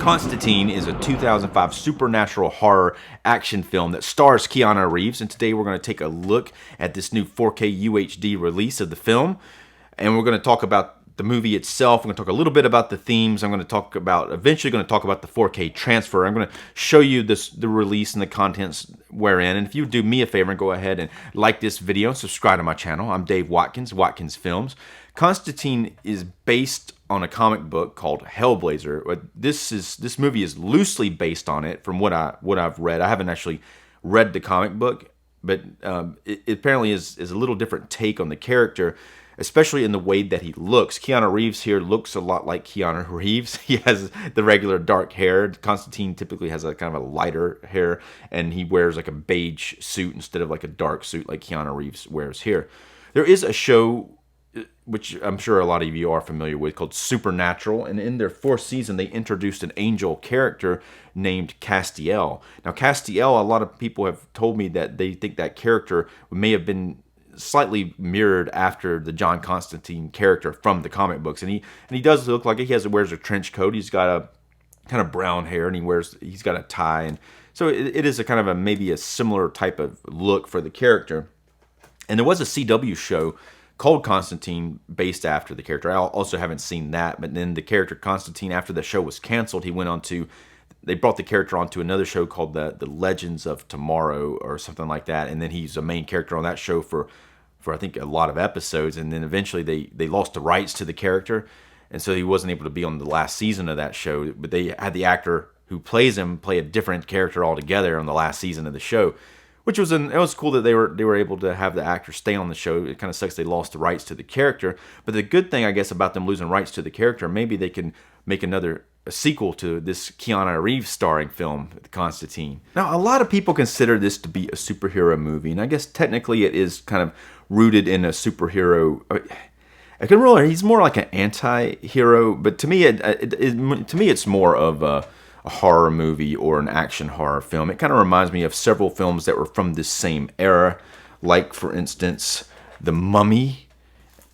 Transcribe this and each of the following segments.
Constantine is a 2005 supernatural horror action film that stars Keanu Reeves, and today we're going to take a look at this new 4K UHD release of the film, and we're going to talk about the movie itself. We're going to talk a little bit about the themes. I'm going to talk about, eventually going to talk about the 4K transfer. I'm going to show you the release and the contents wherein, and if you do me a favor and go ahead and like this video and subscribe to my channel. I'm Dave Watkins, Watkins Films. Constantine is based on a comic book called Hellblazer. This movie is loosely based on it from what I've read. I haven't actually read the comic book, but it apparently is a little different take on the character, especially in the way that he looks. Keanu Reeves here looks a lot like Keanu Reeves. He has the regular dark hair. Constantine typically has a kind of a lighter hair, and he wears like a beige suit instead of like a dark suit like Keanu Reeves wears here. There is a show, which I'm sure a lot of you are familiar with, called Supernatural, and in their fourth season they introduced an angel character named Castiel. Now Castiel, a lot of people have told me that they think that character may have been slightly mirrored after the John Constantine character from the comic books, and he does look like he wears a trench coat. He's got a kind of brown hair, and he's got a tie, and so it is a kind of maybe a similar type of look for the character. And there was a CW show called Constantine based after the character. I also haven't seen that, but then the character Constantine, after the show was canceled, they brought the character onto another show called the Legends of Tomorrow or something like that, and then he's a main character on that show for I think a lot of episodes, and then eventually they lost the rights to the character, and so he wasn't able to be on the last season of that show, but they had the actor who plays him play a different character altogether on the last season of the show, which was it was cool that they were able to have the actor stay on the show. It kind of sucks they lost the rights to the character, but the good thing, I guess, about them losing rights to the character, maybe they can make a sequel to this Keanu Reeves starring film, Constantine. Now, a lot of people consider this to be a superhero movie, and I guess technically it is kind of rooted in a superhero. He's more like an anti-hero, but to me, it's more of a horror movie or an action horror film. It kind of reminds me of several films that were from this same era, like, for instance, The Mummy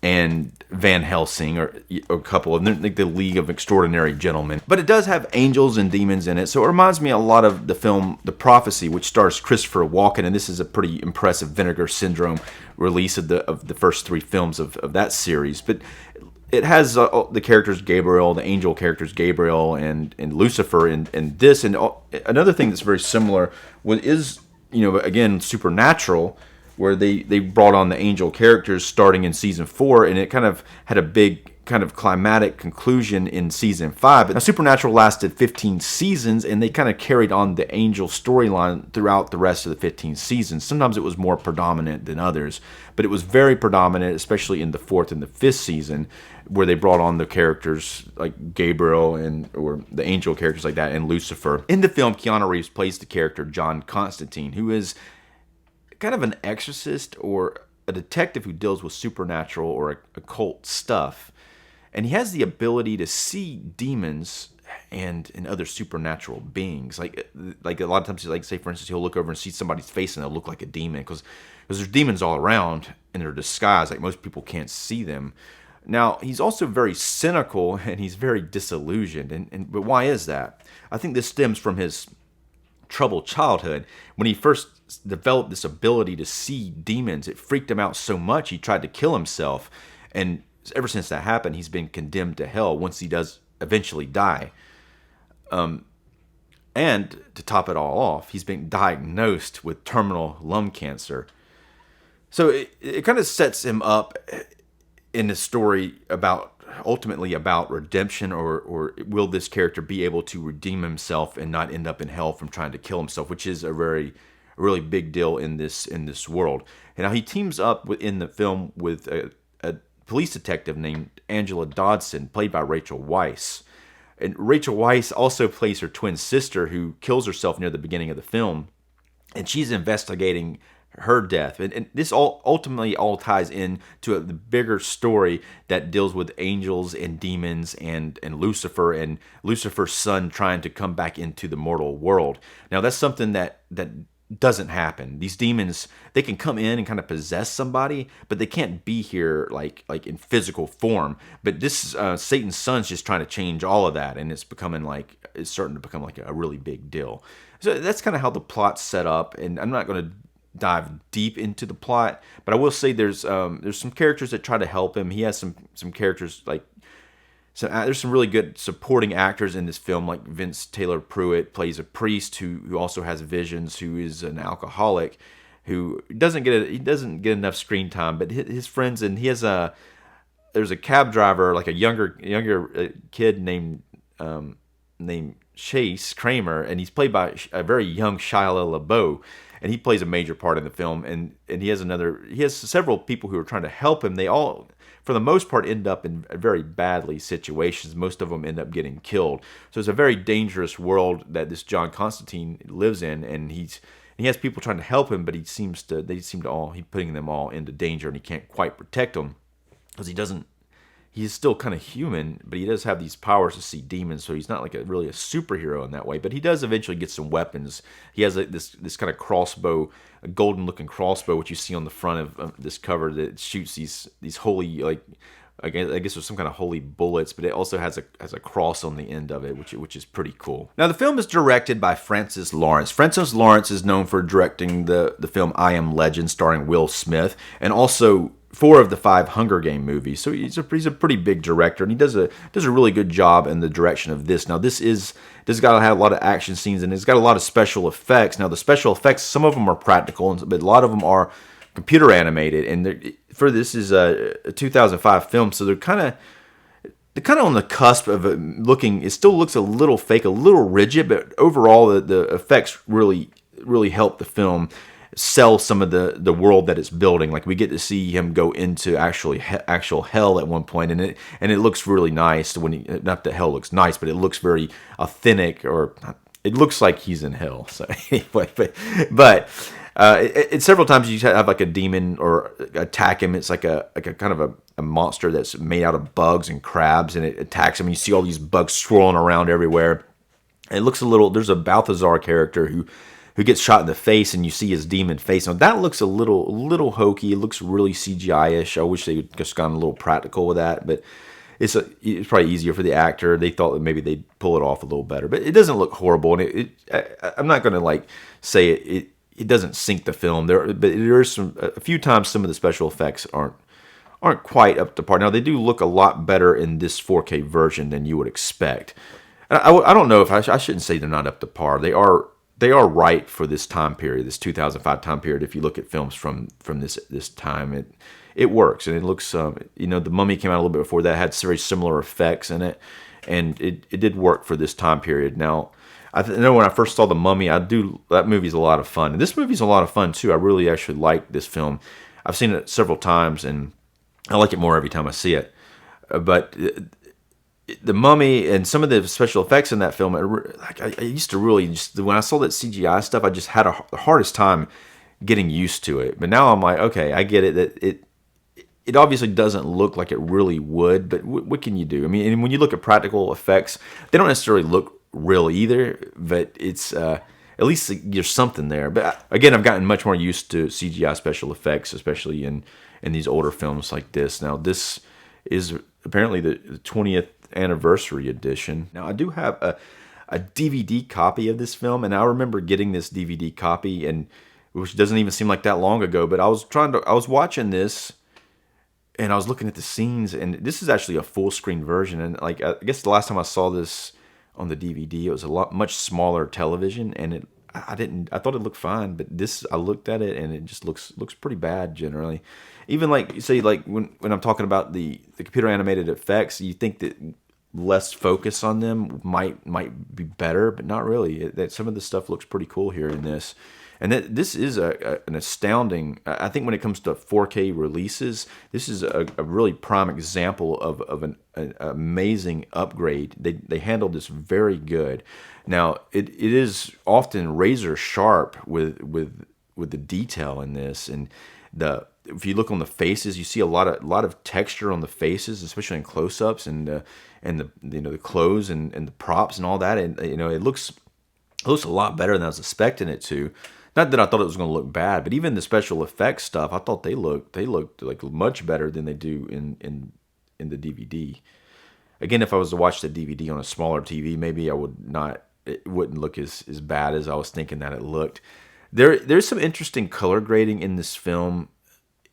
and Van Helsing, or a couple of them, like The League of Extraordinary Gentlemen. But it does have angels and demons in it, so it reminds me a lot of the film The Prophecy, which stars Christopher Walken, and this is a pretty impressive Vinegar Syndrome release of the first three films of that series. But it has the characters Gabriel, the angel characters Gabriel and Lucifer in this. And another thing that's very similar is, again, Supernatural, where they brought on the angel characters starting in season 4, and it kind of had a big kind of climatic conclusion in season 5. But now Supernatural lasted 15 seasons, and they kind of carried on the angel storyline throughout the rest of the 15 seasons. Sometimes it was more predominant than others, but it was very predominant, especially in the 4th and the 5th season, where they brought on the characters like Gabriel or the angel characters like that, and Lucifer. In the film, Keanu Reeves plays the character John Constantine, who is kind of an exorcist or a detective who deals with supernatural or occult stuff. And he has the ability to see demons and other supernatural beings. Like a lot of times, like, say for instance, he'll look over and see somebody's face and they'll look like a demon because there's demons all around and they're disguised. Like, most people can't see them. Now, he's also very cynical and he's very disillusioned. But why is that? I think this stems from his troubled childhood. When he first developed this ability to see demons, it freaked him out so much he tried to kill himself. And ever since that happened, he's been condemned to hell once he does eventually die. And to top it all off, he's been diagnosed with terminal lung cancer. So it kind of sets him up in a story ultimately about redemption, or will this character be able to redeem himself and not end up in hell from trying to kill himself, which is a really big deal in this world. And now he teams up in the film with a police detective named Angela Dodson, played by Rachel Weisz. And Rachel Weisz also plays her twin sister, who kills herself near the beginning of the film, and she's investigating her death. And this ultimately ties into the bigger story that deals with angels and demons and Lucifer's son trying to come back into the mortal world. Now, that's something that doesn't happen. These demons, they can come in and kind of possess somebody, but they can't be here like in physical form. But this Satan's son's just trying to change all of that, and it's starting to become like a really big deal. So that's kind of how the plot's set up, and I'm not going to dive deep into the plot, but I will say there's some characters that try to help him. He has some characters like. So there's some really good supporting actors in this film, like Vince Taylor Pruitt plays a priest who also has visions, who is an alcoholic, who doesn't get enough screen time. But his friends, and there's a cab driver, like a younger kid named Chase Kramer, and he's played by a very young Shia LaBeouf, and he plays a major part in the film. And he has several people who are trying to help him. They all, for the most part, end up in very badly situations. Most of them end up getting killed. So it's a very dangerous world that this John Constantine lives in, and he has people trying to help him, but he's putting them all into danger, and he can't quite protect them because he's still kind of human, but he does have these powers to see demons, so he's not like really a superhero in that way. But he does eventually get some weapons. He has this kind of crossbow, a golden looking crossbow, which you see on the front of this cover, that shoots these holy, like, I guess there's some kind of holy bullets, but it also has a cross on the end of it, which is pretty cool. Now the film is directed by Francis Lawrence. Francis Lawrence is known for directing the film I Am Legend, starring Will Smith, and also 4 of the 5 Hunger Game movies. So he's a pretty big director, and he does a really good job in the direction of this. Now this got to have a lot of action scenes, and it's got a lot of special effects. Now the special effects, some of them are practical, but a lot of them are computer animated. And this is a 2005 film, so they're kind of on the cusp of looking. It still looks a little fake, a little rigid, but overall the effects really help the film sell some of the world that it's building. Like we get to see him go into actual hell at one point, and it looks really nice. Not that hell looks nice, but it looks very authentic, or it looks like he's in hell. So anyway, but several times you have like a demon or attack him. It's like a kind of a monster that's made out of bugs and crabs, and it attacks him. You see all these bugs swirling around everywhere. It looks there's a Balthazar character who gets shot in the face, and you see his demon face. Now that looks a little hokey. It looks really CGI-ish. I wish they had just gone a little practical with that, but it's probably easier for the actor. They thought that maybe they'd pull it off a little better, but it doesn't look horrible. And I'm not going to like say it doesn't sink the film there, but there's a few times some of the special effects aren't quite up to par. Now they do look a lot better in this 4K version than you would expect. I don't know if I shouldn't say they're not up to par. They are right for this time period, this 2005 time period. If you look at films from this time, it works, and it looks. The Mummy came out a little bit before that, had very similar effects in it, and it did work for this time period. Now, I know when I first saw The Mummy, that movie's a lot of fun, and this movie's a lot of fun too. I really actually like this film. I've seen it several times, and I like it more every time I see it. But The Mummy and some of the special effects in that film, I used to really when I saw that CGI stuff, I just had the hardest time getting used to it. But now I'm like, okay, I get it. That it obviously doesn't look like it really would, but what can you do? I mean, and when you look at practical effects, they don't necessarily look real either, but it's at least there's something there. But again, I've gotten much more used to CGI special effects, especially in these older films like this. Now, this is apparently the 20th anniversary edition. Now I do have a DVD copy of this film, and I remember getting this DVD copy, and which doesn't even seem like that long ago, but I was watching this, and I was looking at the scenes, and this is actually a full screen version, and like I guess the last time I saw much DVD, it was a much smaller television, and I thought it looked fine, but I looked at it, and it just looks pretty bad generally. Even like, say, like when I'm talking about the computer animated effects, you think that less focus on them might be better, but not really. Some of the stuff looks pretty cool here in this. And this is an astounding, I think when it comes to 4K releases, this is a really prime example of an amazing upgrade. They handled this very good. Now, it is often razor sharp with the detail in this, and if you look on the faces, you see a lot of texture on the faces, especially in close-ups, and the clothes and the props and all that, and it looks a lot better than I was expecting it to. Not that I thought it was going to look bad, but even the special effects stuff, I thought they looked like much better than they do in the DVD. Again, if I was to watch the DVD on a smaller TV, maybe I would not. It wouldn't look as bad as I was thinking that it looked. There's some interesting color grading in this film,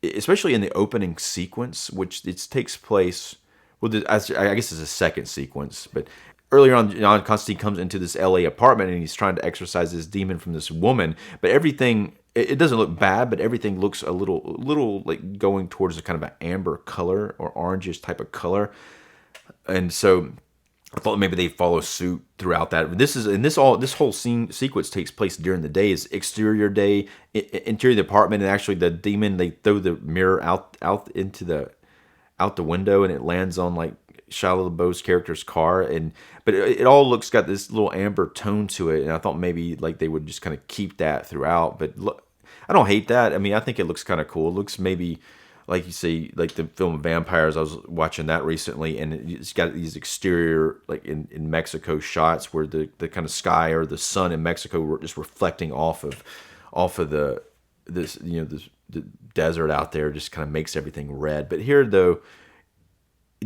especially in the opening sequence, which it takes place. Well, I guess it's a second sequence, but earlier on, Constantine comes into this LA apartment and he's trying to exorcise this demon from this woman. But everything, it doesn't look bad, but everything looks a little like going towards a kind of an amber color or orangish type of color. And so I thought maybe they follow suit throughout that. This whole sequence takes place during the day. Is exterior day, interior of the apartment, and actually the demon, they throw the mirror out the window and it lands on like Shia LaBeouf's character's car, but it all got this little amber tone to it, and I thought maybe like they would just kind of keep that throughout. But look, I don't hate that. I mean, I think it looks kind of cool. It looks maybe like you say, like the film Vampires. I was watching that recently, and it's got these exterior, like in Mexico shots where the kind of sky or the sun in Mexico were just reflecting off of the desert out there, just kind of makes everything red. But here though,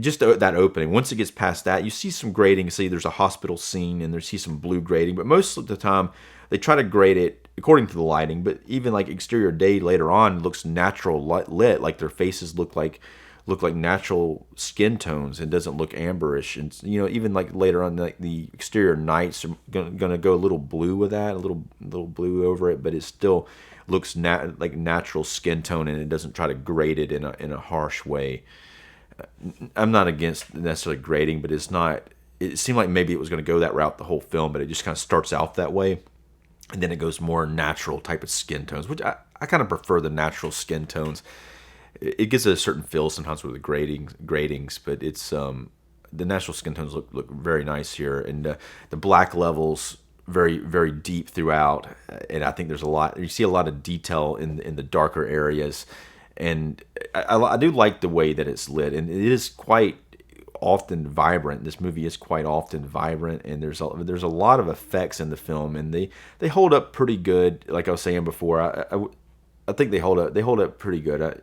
just that opening, once it gets past that, you see some grading. See, there's a hospital scene, and see some blue grading. But most of the time, they try to grade it according to the lighting. But even like exterior day later on looks natural lit, like their faces look like natural skin tones and doesn't look amberish. And even like later on, like the exterior nights are gonna go a little blue with that, a little blue over it, but it still looks like natural skin tone, and it doesn't try to grade it in a harsh way. I'm not against necessarily grading, but it's not. It seemed like maybe it was going to go that route the whole film, but it just kind of starts out that way, and then it goes more natural type of skin tones, which I kind of prefer the natural skin tones. It gives it a certain feel sometimes with the gradings, but it's the natural skin tones look very nice here, and the black levels very, very deep throughout, and I think there's a lot. You see a lot of detail in the darker areas. And I do like the way that it's lit, and it is quite often vibrant. This movie is quite often vibrant, and there's a lot of effects in the film, and they hold up pretty good. Like I was saying before, I think they hold up pretty good.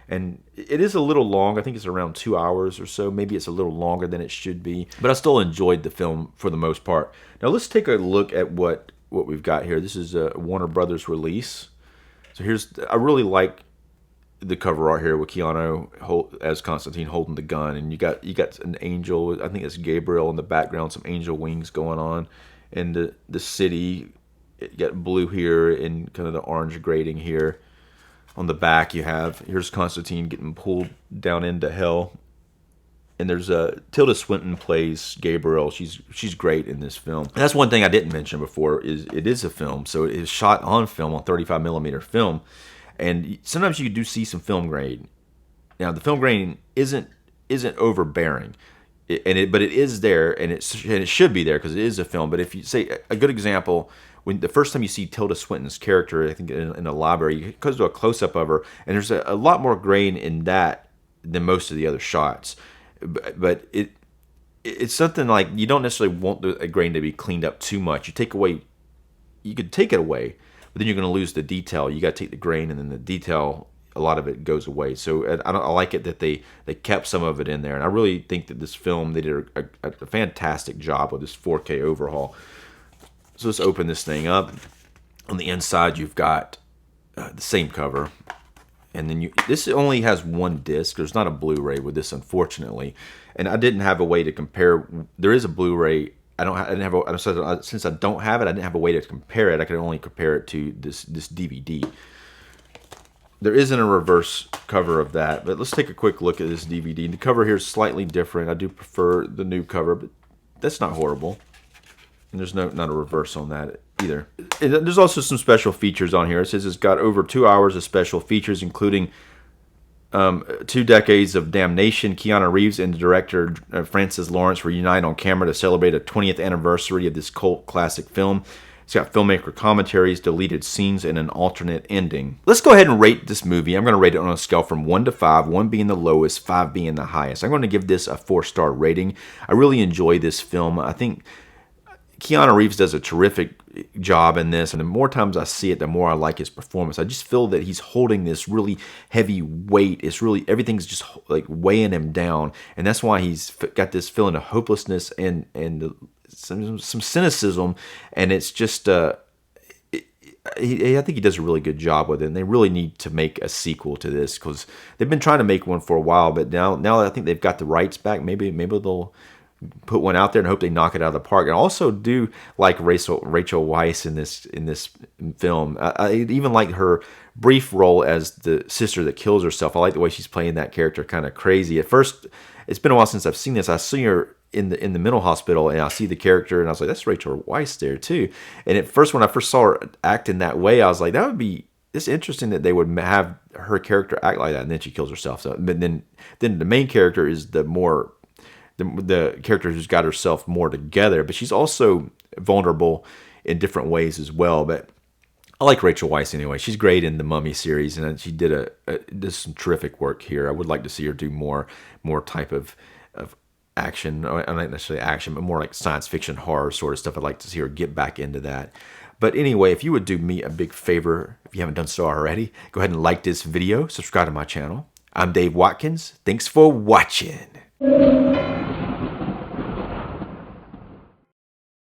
And it is a little long. I think it's around 2 hours or so. Maybe it's a little longer than it should be, but I still enjoyed the film for the most part. Now let's take a look at what we've got here. This is a Warner Brothers release. So I really like the cover art here with Keanu as Constantine holding the gun, and you got an angel. I think it's Gabriel in the background, some angel wings going on, and the city. You got blue here and kind of the orange grading here. On the back, here's Constantine getting pulled down into hell, and there's Tilda Swinton plays Gabriel. She's great in this film. And that's one thing I didn't mention before is it is a film, so it is shot on film, on 35 millimeter film. And sometimes you do see some film grain. Now the film grain isn't overbearing, but it is there, and it should be there because it is a film. But if you say a good example, when the first time you see Tilda Swinton's character, I think in a library, it goes to a close up of her, and there's a lot more grain in that than most of the other shots. But it's something like you don't necessarily want the grain to be cleaned up too much. You could take it away, but then you're going to lose the detail. You got to take the grain, and then the detail, a lot of it goes away. So I like it that they kept some of it in there, and I really think that this film, they did a fantastic job with this 4K overhaul. So let's open this thing up. On the inside, you've got the same cover, and then this only has one disc. There's not a Blu-ray with this, unfortunately, and I didn't have a way to compare. There is a Blu-ray. Since I don't have it, I didn't have a way to compare it. I could only compare it to this DVD. There isn't a reverse cover of that, but let's take a quick look at this DVD. The cover here is slightly different. I do prefer the new cover, but that's not horrible. And there's not a reverse on that either. There's also some special features on here. It says it's got over 2 hours of special features, including 2 decades of damnation. Keanu Reeves and the director Francis Lawrence reunite on camera to celebrate a 20th anniversary of this cult classic film. It's got filmmaker commentaries, deleted scenes, and an alternate ending. Let's go ahead and rate this movie. I'm going to rate it on a scale from 1 to 5, 1 being the lowest, 5 being the highest. I'm going to give this a 4-star rating. I really enjoy this film. I think Keanu Reeves does a terrific job in this, and the more times I see it, the more I like his performance. I just feel that he's holding this really heavy weight. It's really, everything's just like weighing him down, and that's why he's got this feeling of hopelessness and some cynicism, and it's just I think he does a really good job with it, and they really need to make a sequel to this because they've been trying to make one for a while, but now I think they've got the rights back. Maybe they'll put one out there and hope they knock it out of the park. And I also do like Rachel Weisz in this film. I even like her brief role as the sister that kills herself. I like the way she's playing that character, kind of crazy. At first, it's been a while since I've seen this. I see her in the mental hospital, and I see the character, and I was like, that's Rachel Weisz there too. And at first, when I first saw her act in that way, I was like, it's interesting that they would have her character act like that, and then she kills herself. So, but then the main character is the character who's got herself more together, but she's also vulnerable in different ways as well. But I like Rachel Weisz anyway. She's great in the Mummy series, and she did some terrific work here. I would like to see her do more type of action, not necessarily action, but more like science fiction, horror sort of stuff. I'd like to see her get back into that. But anyway, if you would do me a big favor, if you haven't done so already, go ahead and like this video, subscribe to my channel. I'm Dave Watkins. Thanks for watching.